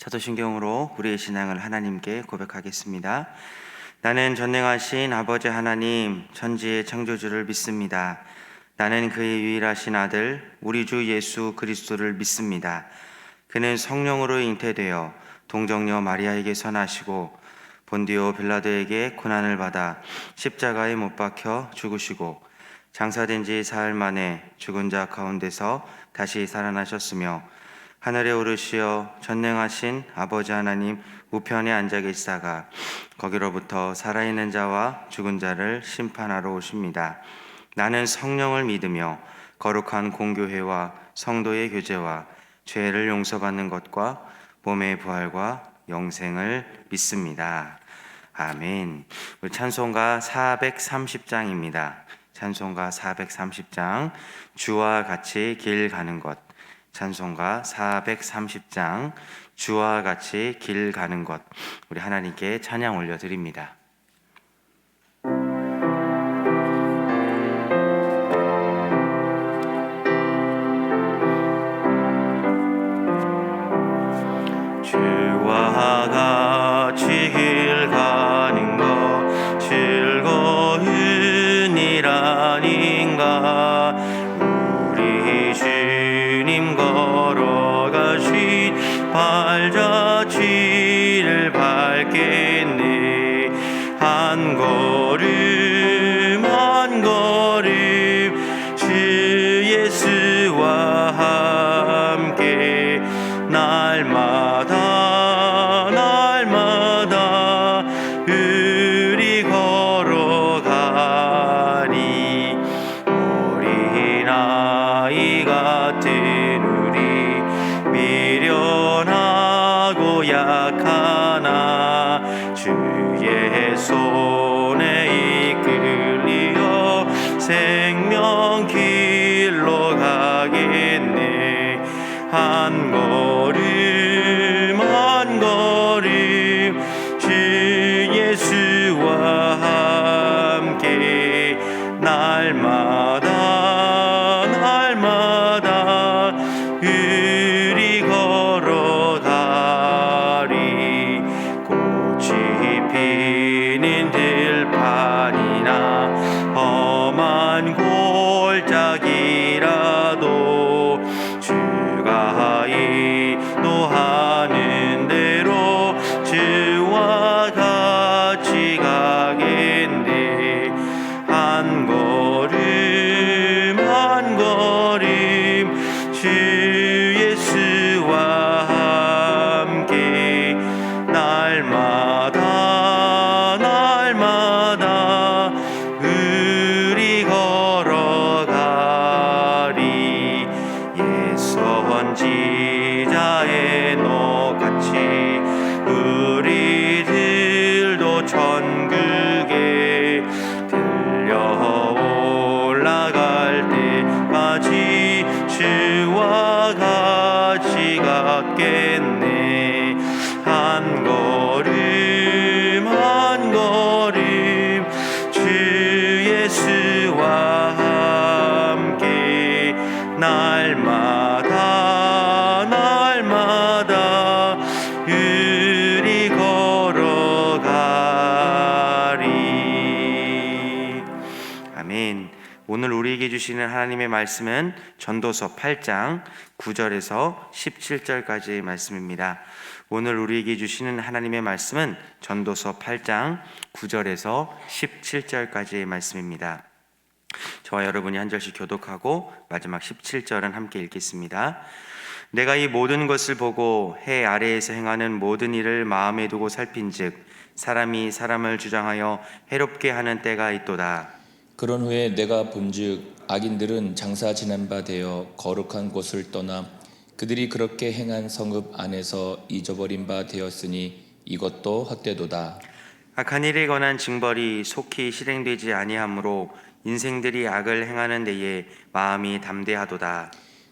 사도신경으로 우리의 신앙을 하나님께 고백하겠습니다. 나는 전능하신 아버지 하나님, 천지의 창조주를 믿습니다. 나는 그의 유일하신 아들, 우리 주 예수 그리스도를 믿습니다. 그는 성령으로 잉태되어 동정녀 마리아에게서 나시고 본디오 빌라도에게 고난을 받아 십자가에 못 박혀 죽으시고 장사된 지 사흘 만에 죽은 자 가운데서 다시 살아나셨으며 하늘에 오르시어 전능하신 아버지 하나님 우편에 앉아 계시다가 거기로부터 살아있는 자와 죽은 자를 심판하러 오십니다. 나는 성령을 믿으며 거룩한 공교회와 성도의 교제와 죄를 용서받는 것과 몸의 부활과 영생을 믿습니다. 아멘. 우리 찬송가 430장입니다. 찬송가 430장 주와 같이 길 가는 것. 찬송가 430장 주와 같이 길 가는 것. 우리 하나님께 찬양 올려드립니다. 주와 같이 길 가는 것 즐거운 일 아닌가. 우리 주님 걸어가신 발자취를 밟겠네. 한 걸음 한 걸음 주 예수와 함께 날마다 우리 걸어가니. 어린아이 같은 우리 미련하고 약하나 주의 손에 이끌려 생명길로 가겠네. 한 걸음 한 걸음 주 예수와 함께 날마다 우리 걸어가리. 꽃이 피는 들판이나 험한 골짜기라도 주가 인도하는 대로 주와 같이 가겠네. 한 걸음 한 걸음 주 예수와 함께 날마다 우리 걸어가리. 옛 선지자의 노같이 우리들도 천국에 들려 올라갈 때까지 주와 같이 갔겠네. 한 걸음 한 걸음 주 예수와 함께 날마다 우리 걸어가리. 아멘. 오늘 우리에게 주시는 하나님의 말씀은 전도서 8장 9절에서 17절까지의 말씀입니다. 오늘 우리에게 주시는 하나님의 말씀은 전도서 8장 9절에서 17절까지의 말씀입니다. 저와 여러분이 한 절씩 교독하고 마지막 17절은 함께 읽겠습니다. 내가 이 모든 것을 보고 해 아래에서 행하는 모든 일을 마음에 두고 살핀즉 사람이 사람을 주장하여 해롭게 하는 때가 있도다. 그런 후에 내가 본즉 악인들은 장사 지난 바 되어 거룩한 곳을 떠나 그들이 그렇게 행한 성읍 안에서 잊어버린 바 되었으니 이것도 헛되도다. 악한 일에 관한 징벌이 속히 실행되지 아니하므로 인생들이 악을 행하는 데에 마음이 담대하도다.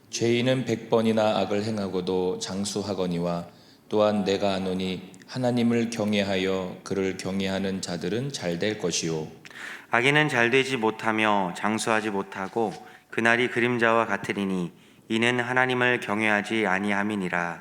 죄인은 100번이나 악을 행하고도 장수하거니와 또한 내가 아노니 하나님을 경외하여 그를 경외하는 자들은 잘될 것이요. 악인은 잘되지 못하며 장수하지 못하고 그날이 그림자와 같으리니 이는 하나님을 경외하지 아니함이니라.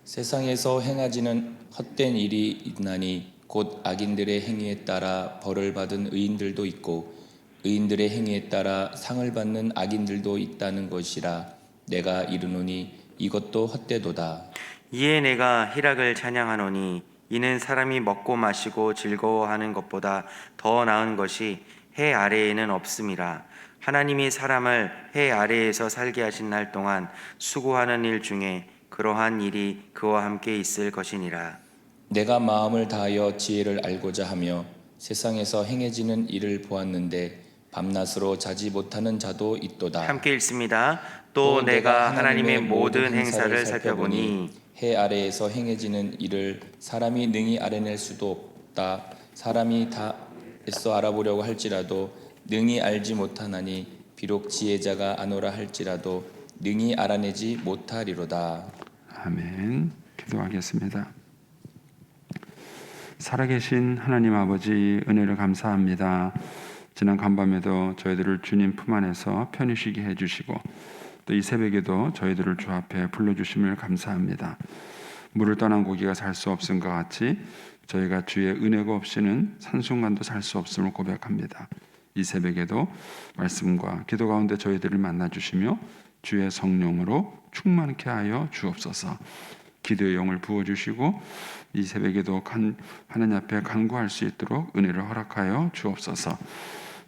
세상에서 행하지는 헛된 일이 있나니 곧 악인들의 행위에 따라 벌을 받은 의인들도 있고 의인들의 행위에 따라 상을 받는 악인들도 있다는 것이라. 내가 이르노니 이것도 헛되도다. 이에 내가 희락을 찬양하노니 이는 사람이 먹고 마시고 즐거워하는 것보다 더 나은 것이 해 아래에는 없음이라. 하나님이 사람을 해 아래에서 살게 하신 날 동안 수고하는 일 중에 그러한 일이 그와 함께 있을 것이니라. 내가 마음을 다하여 지혜를 알고자 하며 세상에서 행해지는 일을 보았는데 밤낮으로 자지 못하는 자도 있도다. 함께 읽습니다. 또 내가 하나님의 모든 행사를 살펴보니 해 아래에서 행해지는 일을 사람이 능히 알아낼 수도 없다. 사람이 다 애써 알아보려고 할지라도 능히 알지 못하나니 비록 지혜자가 아노라 할지라도 능히 알아내지 못하리로다. 아멘. 기도하겠습니다. 살아계신 하나님 아버지, 은혜를 감사합니다. 지난 간밤에도 저희들을 주님 품 안에서 편히 쉬게 해주시고 또 이 새벽에도 저희들을 주 앞에 불러주심을 감사합니다. 물을 떠난 고기가 살 수 없은 것 같이 저희가 주의 은혜가 없이는 산순간도 살 수 없음을 고백합니다. 이 새벽에도 말씀과 기도 가운데 저희들을 만나주시며 주의 성령으로 충만케 하여 주옵소서. 기도의 영을 부어주시고 이 새벽에도 하나님 앞에 간구할 수 있도록 은혜를 허락하여 주옵소서.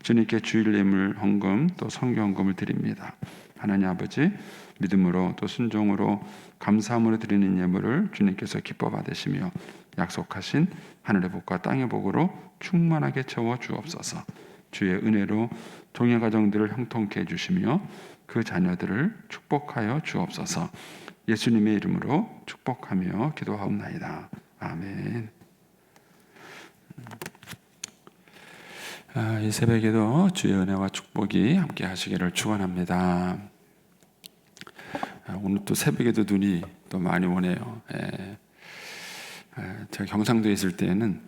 주님께 주일 예물 헌금 또 성경헌금을 드립니다. 하나님 아버지, 믿음으로 또 순종으로 감사함으로 드리는 예물을 주님께서 기뻐 받으시며 약속하신 하늘의 복과 땅의 복으로 충만하게 채워 주옵소서. 주의 은혜로 종의 가정들을 형통케 해주시며 그 자녀들을 축복하여 주옵소서. 예수님의 이름으로 축복하며 기도하옵나이다. 아멘. 이 새벽에도 주의 은혜와 축복이 함께 하시기를 축원합니다. 오늘 또 새벽에도 눈이 또 많이 오네요. 제가 경상도에 있을 때는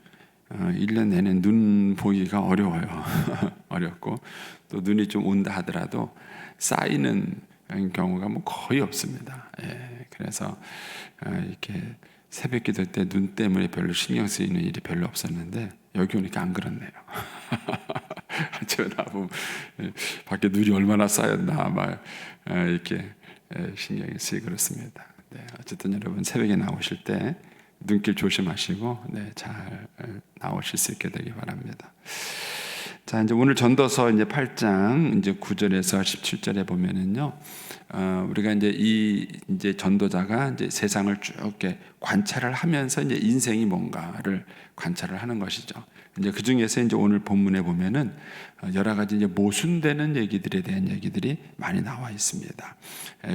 1년 내내 눈 보기가 어려워요. 어렵고 또 눈이 좀 온다 하더라도 쌓이는 경우가 뭐 거의 없습니다. 그래서 이렇게 새벽 기도 때 눈 때문에 별로 신경 쓰이는 일이 별로 없었는데 여기 오니까 안 그렇네요. 저 나보면 밖에 눈이 얼마나 쌓였나 막 이렇게 신경이 쓰이고 그렇습니다. 어쨌든 여러분 새벽에 나오실 때 눈길 조심하시고 잘 나오실 수 있게 되기 바랍니다. 자, 이제 오늘 전도서 이제 8장 이제 9절에서 17절에 보면은요, 우리가 이제 전도자가 이제 세상을 쭉 이렇게 관찰을 하면서 이제 인생이 뭔가를 관찰을 하는 것이죠. 이제 그 중에서 이제 오늘 본문에 보면은 여러 가지 이제 모순되는 얘기들에 대한 얘기들이 많이 나와 있습니다.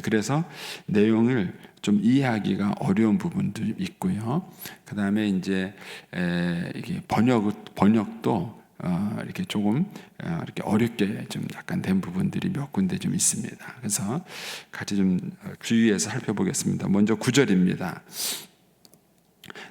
그래서 내용을 좀 이해하기가 어려운 부분도 있고요. 그 다음에 이제 이게 번역도 이렇게 조금 이렇게 어렵게 좀 약간 된 부분들이 몇 군데 좀 있습니다. 그래서 같이 좀 주의해서 살펴보겠습니다. 먼저 9절입니다.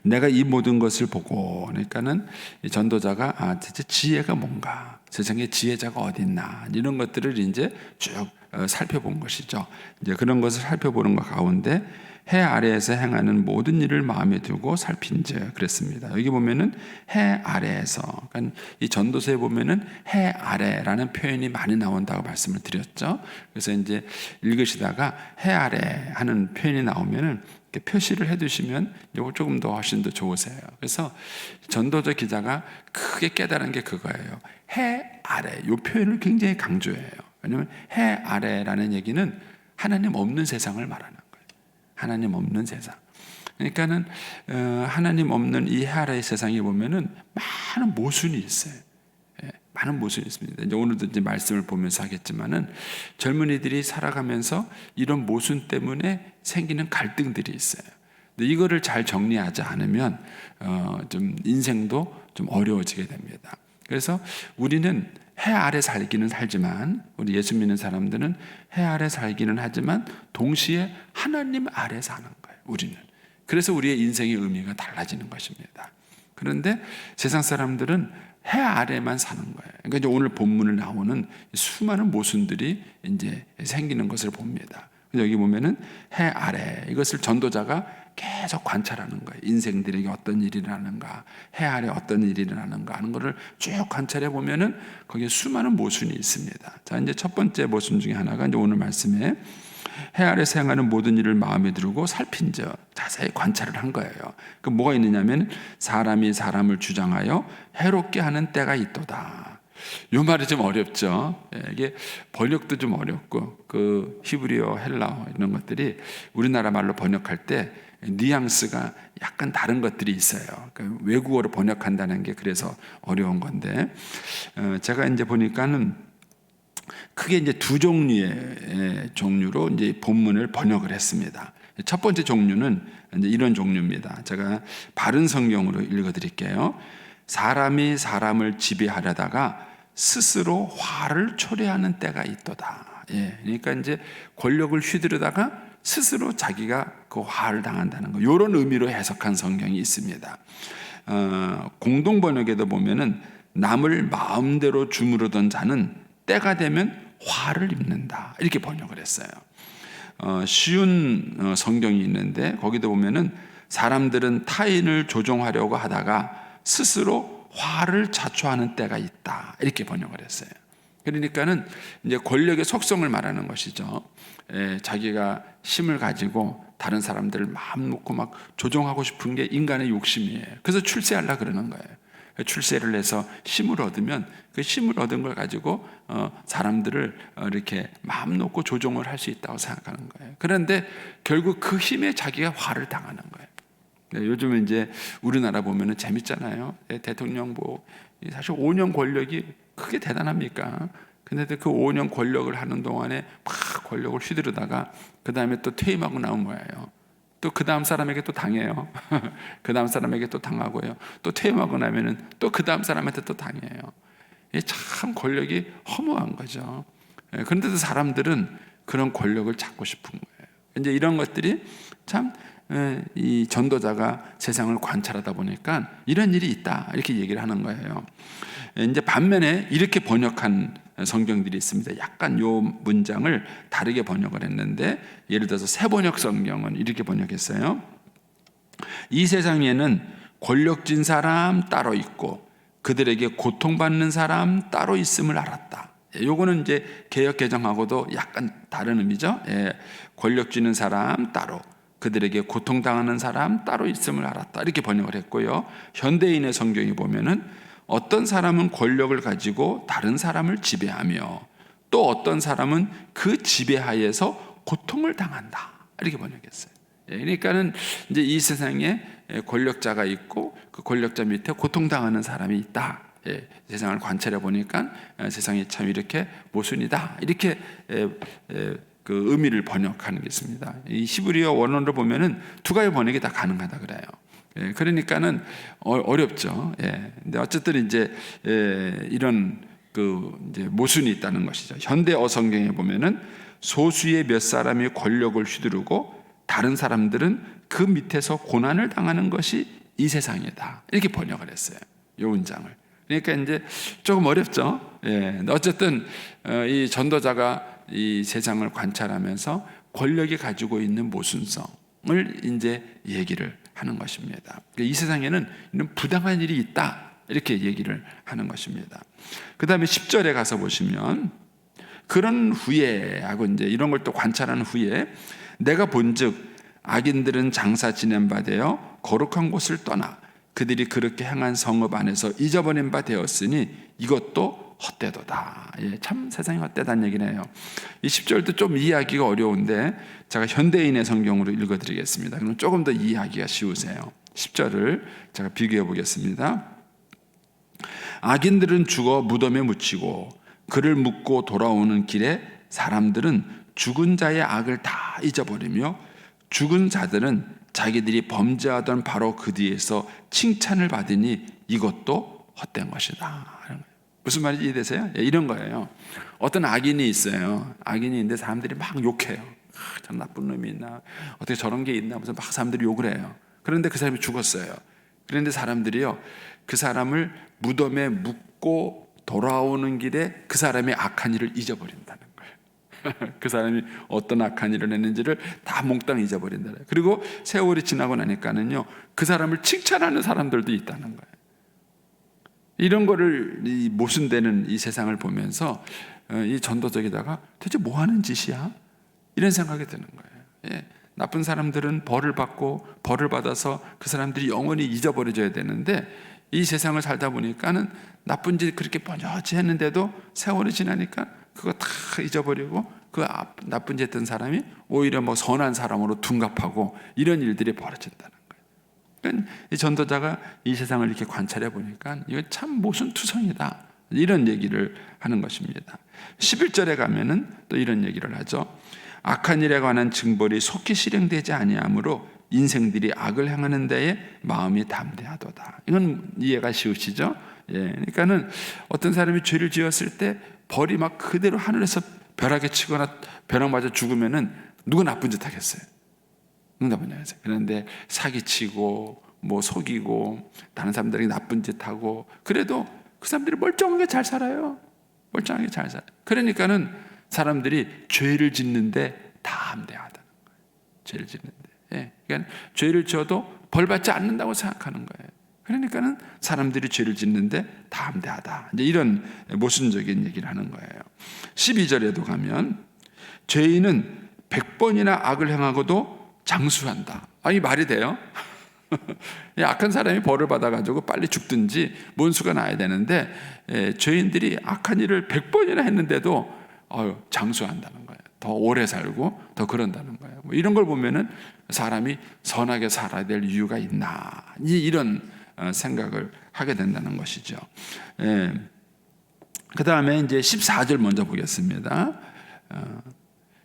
내가 이 모든 것을 보고, 그러니까는 이 전도자가 대체 지혜가 뭔가, 세상에 지혜자가 어디 있나 이런 것들을 이제 쭉 살펴본 것이죠. 이제 그런 것을 살펴보는 것 가운데 해 아래에서 행하는 모든 일을 마음에 두고 살핀즉 그랬습니다. 여기 보면은 해 아래에서, 그러니까 이 전도서에 보면은 해 아래라는 표현이 많이 나온다고 말씀을 드렸죠. 그래서 이제 읽으시다가 해 아래 하는 표현이 나오면은 이렇게 표시를 해두시면 이거 조금 더 훨씬 더 좋으세요. 그래서 전도자 기자가 크게 깨달은 게 그거예요. 해 아래, 이 표현을 굉장히 강조해요. 왜냐하면 해 아래라는 얘기는 하나님 없는 세상을 말하는 거예요. 하나님 없는 세상. 그러니까는 하나님 없는 이 해 아래의 세상에 보면은 많은 모순이 있어요. 많은 모순이 있습니다. 이제 오늘도 이제 말씀을 보면서 하겠지만은 젊은이들이 살아가면서 이런 모순 때문에 생기는 갈등들이 있어요. 근데 이거를 잘 정리하지 않으면 좀 인생도 좀 어려워지게 됩니다. 그래서 우리는 해 아래 살기는 살지만, 우리 예수 믿는 사람들은 해 아래 살기는 하지만 동시에 하나님 아래 사는 거예요. 우리는. 그래서 우리의 인생의 의미가 달라지는 것입니다. 그런데 세상 사람들은 해 아래만 사는 거예요. 그러니까 이제 오늘 본문을 나오는 수많은 모순들이 이제 생기는 것을 봅니다. 여기 보면은 해 아래, 이것을 전도자가 계속 관찰하는 거예요. 인생들에게 어떤 일이 일어나는가, 해 아래 어떤 일이 일어나는가 하는 것을 쭉 관찰해 보면은 거기에 수많은 모순이 있습니다. 자, 이제 첫 번째 모순 중에 하나가 이제 오늘 말씀에 해 아래서 행하는 모든 일을 마음에 두고 살핀즉, 자세히 관찰을 한 거예요. 그 뭐가 있느냐면 사람이 사람을 주장하여 해롭게 하는 때가 있도다. 이 말이 좀 어렵죠. 이게 번역도 좀 어렵고, 그 히브리어, 헬라어 이런 것들이 우리나라 말로 번역할 때 뉘앙스가 약간 다른 것들이 있어요. 그러니까 외국어로 번역한다는 게 그래서 어려운 건데, 제가 이제 보니까는 크게 이제 두 종류로 이제 본문을 번역을 했습니다. 첫 번째 종류는 이제 이런 종류입니다. 제가 바른 성경으로 읽어드릴게요. 사람이 사람을 지배하려다가 스스로 화를 초래하는 때가 있도다. 그러니까 이제 권력을 휘두르다가 스스로 자기가 그 화를 당한다는 거, 이런 의미로 해석한 성경이 있습니다. 공동 번역에도 보면은 남을 마음대로 주무르던 자는 때가 되면 화를 입는다, 이렇게 번역을 했어요. 쉬운 성경이 있는데 거기도 보면은 사람들은 타인을 조종하려고 하다가 스스로 화를 자초하는 때가 있다, 이렇게 번역을 했어요. 그러니까는 이제 권력의 속성을 말하는 것이죠. 자기가 힘을 가지고 다른 사람들을 마음 놓고 막 조종하고 싶은 게 인간의 욕심이에요. 그래서 출세하려고 그러는 거예요. 출세를 해서 힘을 얻으면 그 힘을 얻은 걸 가지고 사람들을 이렇게 마음 놓고 조종을 할 수 있다고 생각하는 거예요. 그런데 결국 그 힘에 자기가 화를 당하는 거예요. 요즘은 이제 우리나라 보면은 재밌잖아요. 대통령 사실 5년 권력이 크게 대단합니까? 근데 그 5년 권력을 하는 동안에 막 권력을 휘두르다가 그 다음에 또 퇴임하고 나온 거예요. 또 그 다음 사람에게 또 당해요. 그 다음 사람에게 또 당하고요. 또 퇴임하고 나면은 또 그 다음 사람한테 또 당해요. 참 권력이 허무한 거죠. 그런데도 사람들은 그런 권력을 잡고 싶은 거예요. 이제 이런 것들이 참 이 전도자가 세상을 관찰하다 보니까 이런 일이 있다, 이렇게 얘기를 하는 거예요. 이제 반면에 이렇게 번역한 성경들이 있습니다. 약간 요 문장을 다르게 번역을 했는데, 예를 들어서 새번역 성경은 이렇게 번역했어요. 이 세상에는 권력진 사람 따로 있고 그들에게 고통받는 사람 따로 있음을 알았다. 요거는 이제 개역 개정하고도 약간 다른 의미죠. 권력 쥐는 사람 따로, 그들에게 고통당하는 사람 따로 있음을 알았다, 이렇게 번역을 했고요. 현대인의 성경에 보면은 어떤 사람은 권력을 가지고 다른 사람을 지배하며 또 어떤 사람은 그 지배하에서 고통을 당한다, 이렇게 번역했어요. 그러니까는 이제 이 세상에 권력자가 있고 그 권력자 밑에 고통당하는 사람이 있다. 세상을 관찰해 보니까 세상이 참 이렇게 모순이다, 이렇게 그 의미를 번역하는 게 있습니다. 이 히브리어 원어로 보면은 두 가지 번역이 다 가능하다 그래요. 그러니까는 어렵죠. 근데 어쨌든 이제 이런 그 이제 모순이 있다는 것이죠. 현대어 성경에 보면은 소수의 몇 사람이 권력을 휘두르고 다른 사람들은 그 밑에서 고난을 당하는 것이 이 세상이다, 이렇게 번역을 했어요. 이 문장을. 그러니까 이제 조금 어렵죠. 어쨌든 이 전도자가 이 세상을 관찰하면서 권력이 가지고 있는 모순성을 이제 얘기를 하는 것입니다. 이 세상에는 이런 부당한 일이 있다, 이렇게 얘기를 하는 것입니다. 그 다음에 10절에 가서 보시면 그런 후에 하고 이제 이런 걸 또 관찰한 후에 내가 본즉 악인들은 장사 지낸 바 되어 거룩한 곳을 떠나 그들이 그렇게 행한 성읍 안에서 잊어버린 바 되었으니 이것도 헛되도다. 참 세상이 헛되다는 얘기네요. 이 10절도 좀 이해하기가 어려운데 제가 현대인의 성경으로 읽어드리겠습니다. 그럼 조금 더 이해하기가 쉬우세요. 10절을 제가 비교해 보겠습니다. 악인들은 죽어 무덤에 묻히고 그를 묻고 돌아오는 길에 사람들은 죽은 자의 악을 다 잊어버리며 죽은 자들은 자기들이 범죄하던 바로 그 뒤에서 칭찬을 받으니 이것도 헛된 것이다. 무슨 말인지 이해되세요? 이런 거예요. 어떤 악인이 있어요. 악인이 있는데 사람들이 막 욕해요. 참 나쁜 놈이 있나, 어떻게 저런 게 있나 하면서 막 사람들이 욕을 해요. 그런데 그 사람이 죽었어요. 그런데 사람들이요, 그 사람을 무덤에 묻고 돌아오는 길에 그 사람의 악한 일을 잊어버린다는 거예요. 그 사람이 어떤 악한 일을 했는지를 다 몽땅 잊어버린다. 그리고 세월이 지나고 나니까는요, 그 사람을 칭찬하는 사람들도 있다는 거예요. 이런 거를 이 모순되는 이 세상을 보면서 이 전도적이다가 대체 뭐 하는 짓이야? 이런 생각이 드는 거예요. 나쁜 사람들은 벌을 받고 벌을 받아서 그 사람들이 영원히 잊어버려져야 되는데, 이 세상을 살다 보니까는 나쁜 짓 그렇게 번여지 했는데도 세월이 지나니까 그거 다 잊어버리고 그 나쁜 짓 했던 사람이 오히려 뭐 선한 사람으로 둔갑하고 이런 일들이 벌어진다는 거예요. 그러니까 이 전도자가 이 세상을 이렇게 관찰해 보니까 이거 참 모순투성이다, 이런 얘기를 하는 것입니다. 11절에 가면은 또 이런 얘기를 하죠. 악한 일에 관한 징벌이 속히 실행되지 아니하므로 인생들이 악을 행하는 데에 마음이 담대하도다. 이건 이해가 쉬우시죠? 그러니까는 어떤 사람이 죄를 지었을 때 벌이 막 그대로 하늘에서 벼락에 치거나 벼락 맞아 죽으면은 누가 나쁜 짓 하겠어요? 응답은 하겠어요. 그런데 사기치고 뭐 속이고 다른 사람들에게 나쁜 짓 하고 그래도 그 사람들이 멀쩡하게 잘 살아요. 멀쩡하게 잘 살아요. 그러니까는 사람들이 죄를 짓는데 담대하다는 거예요. 죄를 짓는데. 그러니까 죄를 지어도 벌 받지 않는다고 생각하는 거예요. 그러니까는 사람들이 죄를 짓는데 담대하다, 이제 이런 모순적인 얘기를 하는 거예요. 12절에도 가면 죄인은 100번이나 악을 행하고도 장수한다. 이 말이 돼요? 악한 사람이 벌을 받아가지고 빨리 죽든지 뭔수가 나야 되는데, 죄인들이 악한 일을 100번이나 했는데도 장수한다는 거예요. 더 오래 살고 더 그런다는 거예요. 뭐 이런 걸 보면은 사람이 선하게 살아야 될 이유가 있나, 이런 생각을 하게 된다는 것이죠. 그 다음에 이제 14절 먼저 보겠습니다.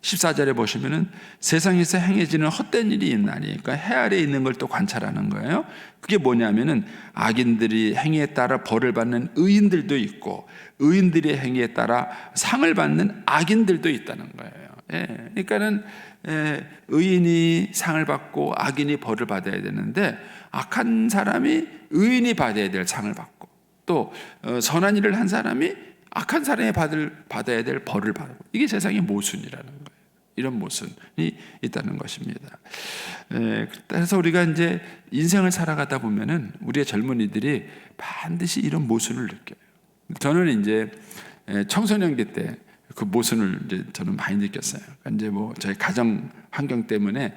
14절에 보시면은 세상에서 행해지는 헛된 일이 있나니, 그러니까 해 아래에 있는 걸 또 관찰하는 거예요. 그게 뭐냐면은 악인들이 행위에 따라 벌을 받는 의인들도 있고, 의인들의 행위에 따라 상을 받는 악인들도 있다는 거예요. 그러니까는 의인이 상을 받고 악인이 벌을 받아야 되는데, 악한 사람이 의인이 받아야 될 상을 받고, 또 선한 일을 한 사람이 악한 사람이 받아야 될 벌을 받고, 이게 세상의 모순이라는 거예요. 이런 모순이 있다는 것입니다. 그래서 우리가 이제 인생을 살아가다 보면은 우리의 젊은이들이 반드시 이런 모순을 느껴요. 저는 이제 청소년기 때 그 모순을 이제 저는 많이 느꼈어요. 그러니까 이제 뭐 저희 가정 환경 때문에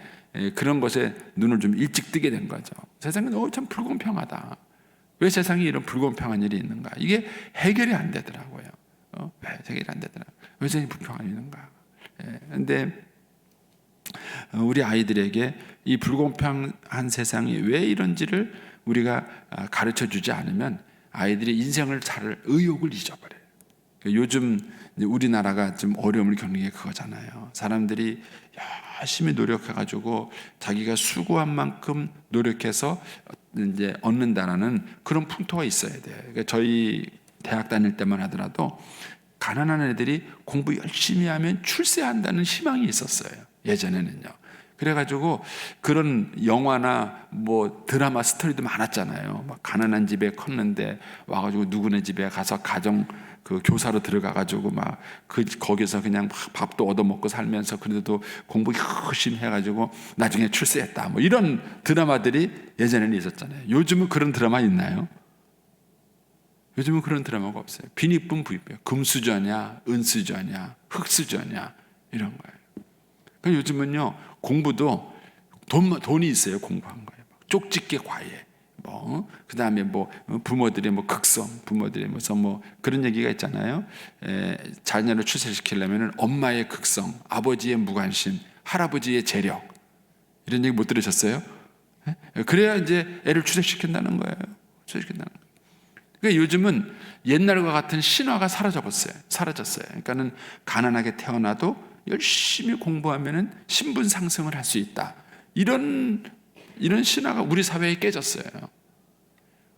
그런 것에 눈을 좀 일찍 뜨게 된 거죠. 세상은 참 불공평하다. 왜 세상에 이런 불공평한 일이 있는가? 이게 해결이 안 되더라고요. 왜 해결이 안 되더라? 왜 세상이 불평이 있는가? 그런데 우리 아이들에게 이 불공평한 세상이 왜 이런지를 우리가 가르쳐 주지 않으면 아이들이 인생을 살 의욕을 잊어버려요. 요즘 우리나라가 좀 어려움을 겪는 게 그거잖아요. 사람들이 열심히 노력해가지고 자기가 수고한 만큼 노력해서 이제 얻는다라는 그런 풍토가 있어야 돼요. 그러니까 저희 대학 다닐 때만 하더라도 가난한 애들이 공부 열심히 하면 출세한다는 희망이 있었어요. 예전에는요. 그래가지고 그런 영화나 뭐 드라마 스토리도 많았잖아요. 막 가난한 집에 컸는데 와가지고 누구네 집에 가서 가정 그 교사로 들어가가지고 막 거기서 그냥 밥도 얻어먹고 살면서 그래도 공부 열심히 해가지고 나중에 출세했다. 뭐 이런 드라마들이 예전에는 있었잖아요. 요즘은 그런 드라마 있나요? 요즘은 그런 드라마가 없어요. 빈익분 부익부, 금수저냐, 은수저냐, 흙수저냐 이런 거예요. 그러니까 요즘은요 공부도 돈이 있어요. 공부한 거예요. 쪽집게 과외, 뭐 그다음에 뭐 부모들의 뭐 극성, 부모들의 뭐 그런 얘기가 있잖아요. 자녀를 출세시키려면은 엄마의 극성, 아버지의 무관심, 할아버지의 재력 이런 얘기 못 들으셨어요? 그래야 이제 애를 출세시킨다는 거예요. 출세시킨다는 거예요. 그러니까 요즘은 옛날과 같은 신화가 사라졌어요. 그러니까는 가난하게 태어나도 열심히 공부하면은 신분 상승을 할 수 있다. 이런 신화가 우리 사회에 깨졌어요.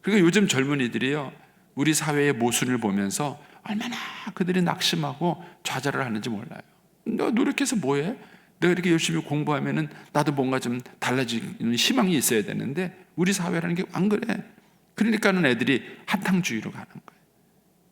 그러니까 요즘 젊은이들이요, 우리 사회의 모순을 보면서 얼마나 그들이 낙심하고 좌절을 하는지 몰라요. 내가 노력해서 뭐해? 내가 이렇게 열심히 공부하면은 나도 뭔가 좀 달라지는 희망이 있어야 되는데 우리 사회라는 게 안 그래. 그러니까는 애들이 한탕주의로 가는 거예요.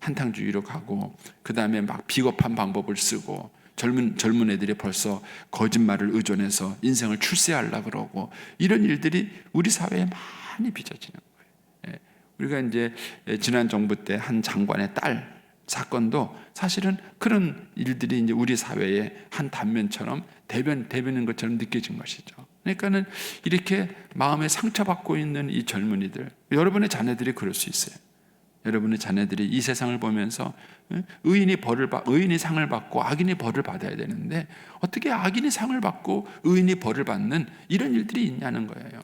한탕주의로 가고 그 다음에 막 비겁한 방법을 쓰고 젊은 애들이 벌써 거짓말을 의존해서 인생을 출세하려고 그러고, 이런 일들이 우리 사회에 많이 빚어지는 거예요. 예. 우리가 이제 지난 정부 때 한 장관의 딸 사건도 사실은 그런 일들이 이제 우리 사회의 한 단면처럼 대변인 것처럼 느껴진 것이죠. 그러니까는 이렇게 마음에 상처받고 있는 이 젊은이들, 여러분의 자녀들이 그럴 수 있어요. 여러분의 자녀들이 이 세상을 보면서 의인이 상을 받고 악인이 벌을 받아야 되는데, 어떻게 악인이 상을 받고 의인이 벌을 받는 이런 일들이 있냐는 거예요.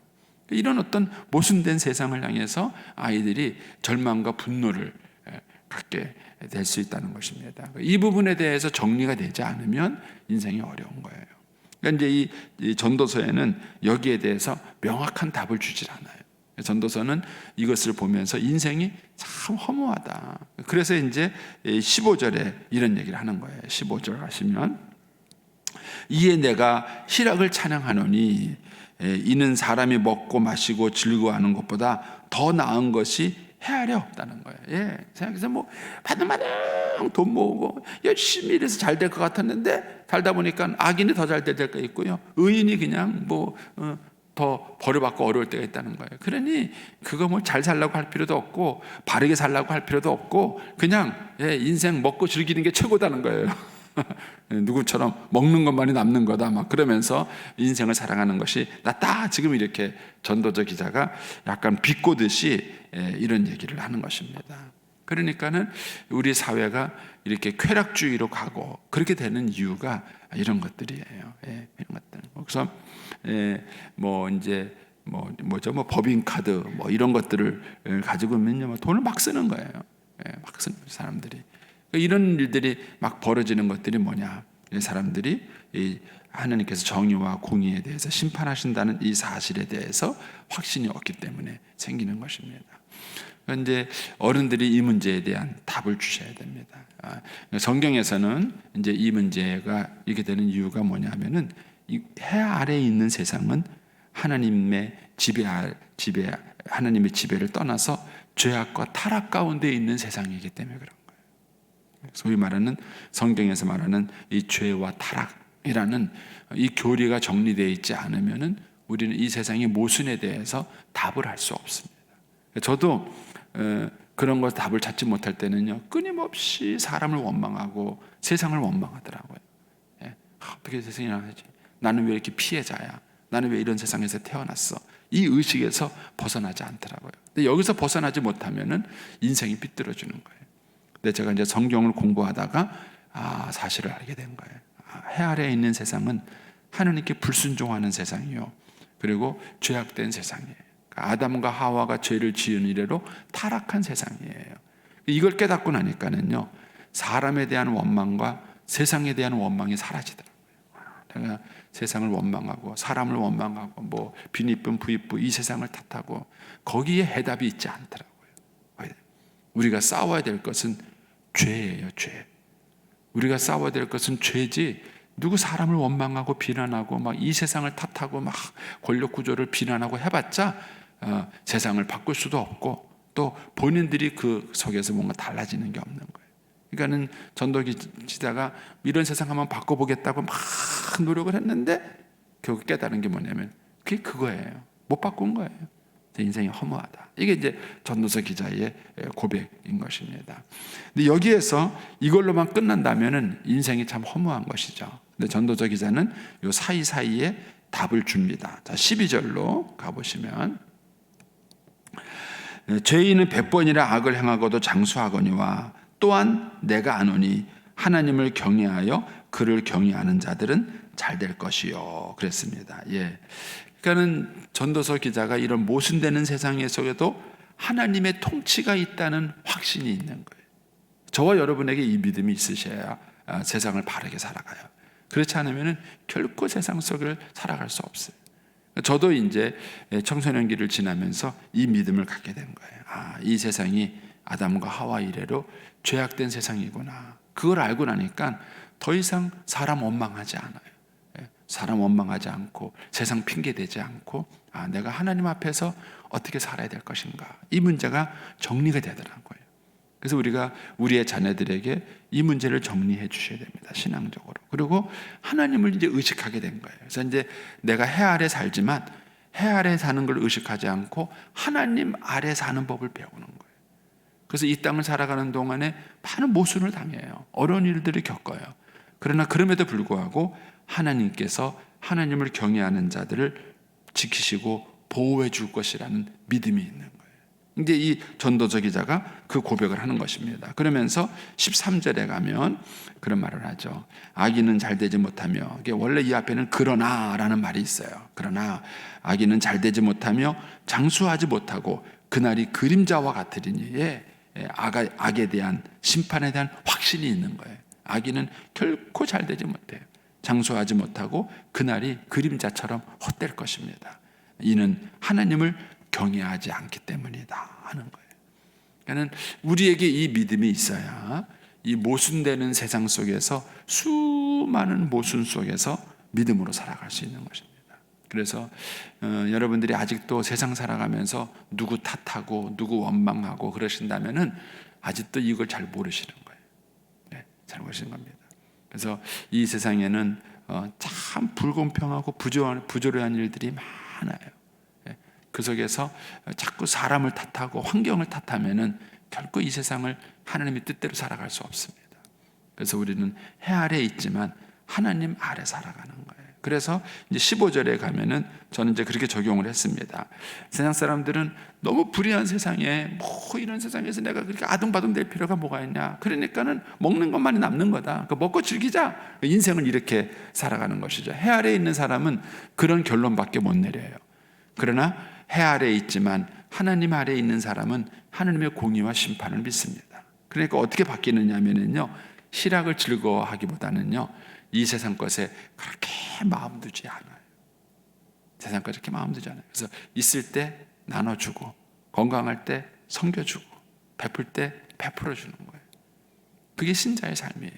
이런 어떤 모순된 세상을 향해서 아이들이 절망과 분노를 갖게 될 수 있다는 것입니다. 이 부분에 대해서 정리가 되지 않으면 인생이 어려운 거예요. 그러니까 이제 이 전도서에는 여기에 대해서 명확한 답을 주질 않아요. 전도서는 이것을 보면서 인생이 참 허무하다. 그래서 이제 15절에 이런 얘기를 하는 거예요. 15절 가시면, 이에 내가 희락을 찬양하노니 이는 사람이 먹고 마시고 즐거워하는 것보다 더 나은 것이 헤아려 없다는 거예요. 예, 생각해서 뭐 바들바들 돈 모으고 열심히 일해서 잘 될 것 같았는데, 살다 보니까 악인이 더 잘 될 때가 있고요, 의인이 그냥 더 벌을 받고 어려울 때가 있다는 거예요. 그러니 그거 뭐 잘 살라고 할 필요도 없고 바르게 살라고 할 필요도 없고, 그냥 인생 먹고 즐기는 게 최고다는 거예요. 누구처럼 먹는 것만이 남는 거다 막 그러면서 인생을 살아가는 것이 낫다. 지금 이렇게 전도서 기자가 약간 비꼬듯이 이런 얘기를 하는 것입니다. 그러니까는 우리 사회가 이렇게 쾌락주의로 가고 그렇게 되는 이유가 이런 것들이에요. 이런 것들. 그래서 뭐 이제 법인카드 뭐 이런 것들을 가지고 있으면 돈을 막 쓰는 거예요. 막 쓰는 사람들이. 이런 일들이 막 벌어지는 것들이 뭐냐? 이 사람들이 하나님께서 정의와 공의에 대해서 심판하신다는 이 사실에 대해서 확신이 없기 때문에 생기는 것입니다. 그런데 어른들이 이 문제에 대한 답을 주셔야 됩니다. 성경에서는 이제 이 문제가 이렇게 되는 이유가 뭐냐면은, 이 해 아래에 있는 세상은 하나님의 하나님의 지배를 떠나서 죄악과 타락 가운데 있는 세상이기 때문에 그런 거예요. 소위 말하는, 성경에서 말하는 이 죄와 타락이라는 이 교리가 정리되어 있지 않으면은 우리는 이 세상의 모순에 대해서 답을 할 수 없습니다. 저도 그런 것 답을 찾지 못할 때는요, 끊임없이 사람을 원망하고 세상을 원망하더라고요. 어떻게 세상이 나지? 나는 왜 이렇게 피해자야? 나는 왜 이런 세상에서 태어났어? 이 의식에서 벗어나지 않더라고요. 근데 여기서 벗어나지 못하면은 인생이 삐뚤어지는 거예요. 근데 제가 이제 성경을 공부하다가 사실을 알게 된 거예요. 해 아래에 있는 세상은 하나님께 불순종하는 세상이요, 그리고 죄악된 세상이에요. 아담과 하와가 죄를 지은 이래로 타락한 세상이에요. 이걸 깨닫고 나니까는요, 사람에 대한 원망과 세상에 대한 원망이 사라지더라고요. 내가 세상을 원망하고 사람을 원망하고 뭐 빈이쁨 부익부 이 세상을 탓하고 거기에 해답이 있지 않더라고요. 우리가 싸워야 될 것은 죄예요, 죄. 우리가 싸워야 될 것은 죄지, 누구 사람을 원망하고 비난하고 막 이 세상을 탓하고 막 권력 구조를 비난하고 해봤자 세상을 바꿀 수도 없고, 또 본인들이 그 속에서 뭔가 달라지는 게 없는 거예요. 그러니까는 전도기자가 이런 세상 한번 바꿔보겠다고 막 노력을 했는데 결국 깨달은 게 뭐냐면 그게 그거예요. 못 바꾼 거예요. 제 인생이 허무하다. 이게 이제 전도서 기자의 고백인 것입니다. 근데 여기에서 이걸로만 끝난다면은 인생이 참 허무한 것이죠. 근데 전도서 기자는 요 사이사이에 답을 줍니다. 자, 12절로 가보시면, 죄인은 100번이나 악을 행하고도 장수하거니와 또한 내가 아노니 하나님을 경외하여 그를 경외하는 자들은 잘 될 것이요. 그랬습니다. 그러니까는 전도서 기자가 이런 모순되는 세상 속에도 하나님의 통치가 있다는 확신이 있는 거예요. 저와 여러분에게 이 믿음이 있으셔야 세상을 바르게 살아가요. 그렇지 않으면 결코 세상 속을 살아갈 수 없어요. 저도 이제 청소년기를 지나면서 이 믿음을 갖게 된 거예요. 이 세상이 아담과 하와 이래로 죄악된 세상이구나. 그걸 알고 나니까 더 이상 사람 원망하지 않아요. 사람 원망하지 않고 세상 핑계대지 않고 내가 하나님 앞에서 어떻게 살아야 될 것인가, 이 문제가 정리가 되더라고요. 그래서 우리가 우리의 자녀들에게 이 문제를 정리해 주셔야 됩니다. 신앙적으로. 그리고 하나님을 이제 의식하게 된 거예요. 그래서 이제 내가 해 아래 살지만 해 아래 사는 걸 의식하지 않고 하나님 아래 사는 법을 배우는 거예요. 그래서 이 땅을 살아가는 동안에 많은 모순을 당해요. 어려운 일들을 겪어요. 그러나 그럼에도 불구하고 하나님께서 하나님을 경외하는 자들을 지키시고 보호해 줄 것이라는 믿음이 있는 거예요. 이제 이 전도서 기자가 그 고백을 하는 것입니다. 그러면서 13절에 가면 그런 말을 하죠. 악인은 잘 되지 못하며, 이게 원래 이 앞에는 그러나라는 말이 있어요. 그러나 악인은 잘 되지 못하며 장수하지 못하고 그날이 그림자와 같으리니, 악에 대한 심판에 대한 확신이 있는 거예요. 악인은 결코 잘 되지 못해요. 장수하지 못하고 그날이 그림자처럼 헛될 것입니다. 이는 하나님을 경외하지 않기 때문이다 하는 거예요. 그러니까 우리에게 이 믿음이 있어야 이 모순되는 세상 속에서, 수많은 모순 속에서 믿음으로 살아갈 수 있는 것입니다. 그래서 여러분들이 아직도 세상 살아가면서 누구 탓하고 누구 원망하고 그러신다면은 아직도 이걸 잘 모르시는 거예요. 네, 잘 모르시는 겁니다. 그래서 이 세상에는 참 불공평하고 부조리한 일들이 많아요. 그 속에서 자꾸 사람을 탓하고 환경을 탓하면은 결코 이 세상을 하나님의 뜻대로 살아갈 수 없습니다. 그래서 우리는 해 아래에 있지만 하나님 아래 살아가는 거예요. 그래서 이제 15절에 가면은 저는 이제 그렇게 적용을 했습니다. 세상 사람들은 너무 불의한 세상에, 뭐 이런 세상에서 내가 그렇게 아둥바둥 될 필요가 뭐가 있냐. 그러니까는 먹는 것만이 남는 거다. 먹고 즐기자. 인생을 이렇게 살아가는 것이죠. 해 아래에 있는 사람은 그런 결론밖에 못 내려요. 그러나 해 아래에 있지만 하나님 아래에 있는 사람은 하나님의 공의와 심판을 믿습니다. 그러니까 어떻게 바뀌느냐 하면요, 희락을 즐거워하기보다는요, 이 세상 것에 그렇게 마음 두지 않아요. 세상 것에 그렇게 마음 두지 않아요. 그래서 있을 때 나눠주고, 건강할 때 섬겨주고, 베풀 때 베풀어주는 거예요. 그게 신자의 삶이에요.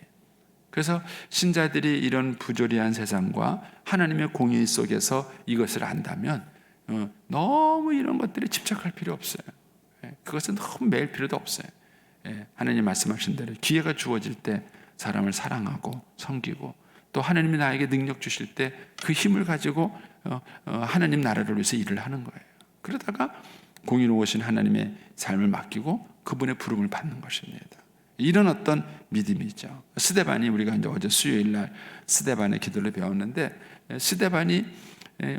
그래서 신자들이 이런 부조리한 세상과 하나님의 공의 속에서 이것을 안다면 너무 이런 것들에 집착할 필요 없어요. 그것은 너무 매일 필요도 없어요. 하나님 말씀하신 대로 기회가 주어질 때 사람을 사랑하고 섬기고, 또 하나님이 나에게 능력 주실 때 그 힘을 가지고 하나님 나라를 위해서 일을 하는 거예요. 그러다가 공의로우신 하나님의 삶을 맡기고 그분의 부름을 받는 것입니다. 이런 어떤 믿음이죠. 스데반이, 우리가 이제 어제 수요일 날 스데반의 기도를 배웠는데, 스데반이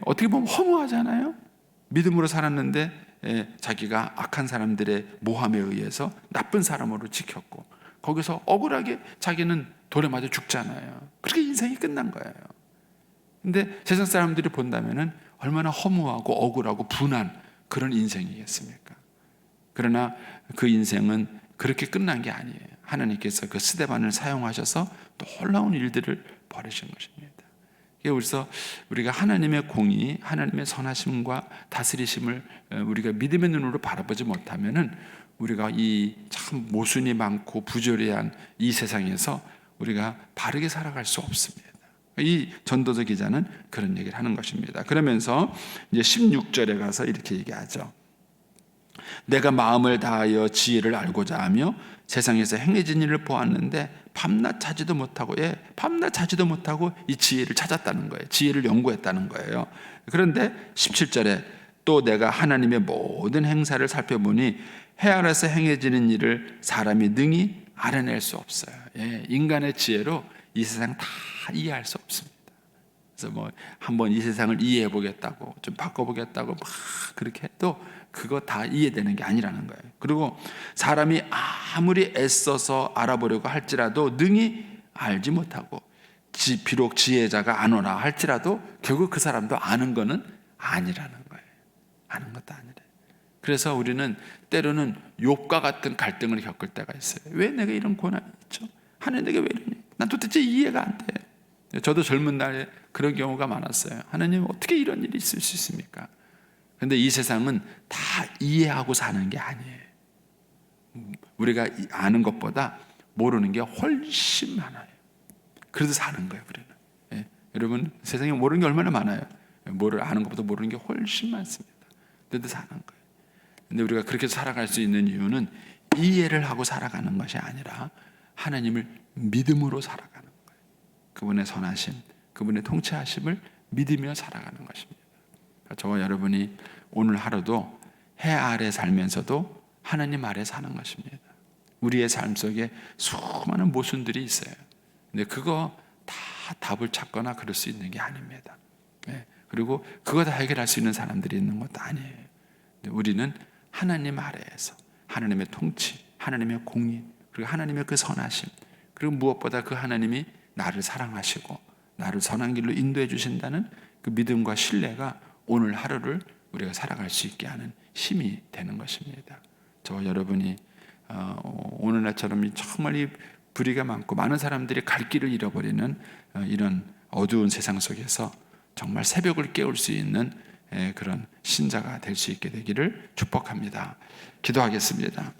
어떻게 보면 허무하잖아요. 믿음으로 살았는데 자기가 악한 사람들의 모함에 의해서 나쁜 사람으로 지켰고, 거기서 억울하게 자기는 돌에 맞아 죽잖아요. 그렇게 인생이 끝난 거예요. 근데 세상 사람들이 본다면은 얼마나 허무하고 억울하고 분한 그런 인생이겠습니까? 그러나 그 인생은 그렇게 끝난 게 아니에요. 하나님께서 그 스데반을 사용하셔서 놀라운 일들을 벌이신 것입니다. 그래서 우리가 하나님의 공의, 하나님의 선하심과 다스리심을 우리가 믿음의 눈으로 바라보지 못하면은 우리가 이 참 모순이 많고 부조리한 이 세상에서 우리가 바르게 살아갈 수 없습니다. 이 전도서 기자는 그런 얘기를 하는 것입니다. 그러면서 이제 16절에 가서 이렇게 얘기하죠. 내가 마음을 다하여 지혜를 알고자 하며 세상에서 행해진 일을 보았는데 밤낮 자지도 못하고, 밤낮 자지도 못하고 이 지혜를 찾았다는 거예요. 지혜를 연구했다는 거예요. 그런데 17절에 또 내가 하나님의 모든 행사를 살펴보니 해 아래서 행해지는 일을 사람이 능히 알아낼 수 없어요. 인간의 지혜로 이 세상 다 이해할 수 없습니다. 그래서 뭐 한번 이 세상을 이해해 보겠다고, 좀 바꿔보겠다고 막 그렇게 해도 그거 다 이해되는 게 아니라는 거예요. 그리고 사람이 아무리 애써서 알아보려고 할지라도 능히 알지 못하고, 비록 지혜자가 안 오나 할지라도 결국 그 사람도 아는 거는 아니라는 거예요. 아는 것도 아니래요. 그래서 우리는 때로는 욥과 같은 갈등을 겪을 때가 있어요. 왜 내가 이런 고난이 있죠? 하나님 내가 왜 이러니? 난 도대체 이해가 안 돼. 저도 젊은 날에 그런 경우가 많았어요. 하나님 어떻게 이런 일이 있을 수 있습니까? 그런데 이 세상은 다 이해하고 사는 게 아니에요. 우리가 아는 것보다 모르는 게 훨씬 많아요. 그래도 사는 거예요, 우리는. 여러분, 세상에 모르는 게 얼마나 많아요. 아는 것보다 모르는 게 훨씬 많습니다. 그래도 사는 거예요. 근데 우리가 그렇게 살아갈 수 있는 이유는 이해를 하고 살아가는 것이 아니라 하나님을 믿음으로 살아가는 거예요. 그분의 선하심, 그분의 통치하심을 믿으며 살아가는 것입니다. 저와 여러분이 오늘 하루도 해 아래 살면서도 하나님 아래 사는 것입니다. 우리의 삶 속에 수많은 모순들이 있어요. 근데 그거 다 답을 찾거나 그럴 수 있는 게 아닙니다. 그리고 그거 다 해결할 수 있는 사람들이 있는 것도 아니에요. 근데 우리는 하나님 아래에서 하나님의 통치, 하나님의 공의, 그리고 하나님의 그 선하심, 그리고 무엇보다 그 하나님이 나를 사랑하시고 나를 선한 길로 인도해 주신다는 그 믿음과 신뢰가 오늘 하루를 우리가 살아갈 수 있게 하는 힘이 되는 것입니다. 저와 여러분이 오늘날처럼 정말 이 불의가 많고 많은 사람들이 갈 길을 잃어버리는 이런 어두운 세상 속에서 정말 새벽을 깨울 수 있는 그런 신자가 될 수 있게 되기를 축복합니다. 기도하겠습니다.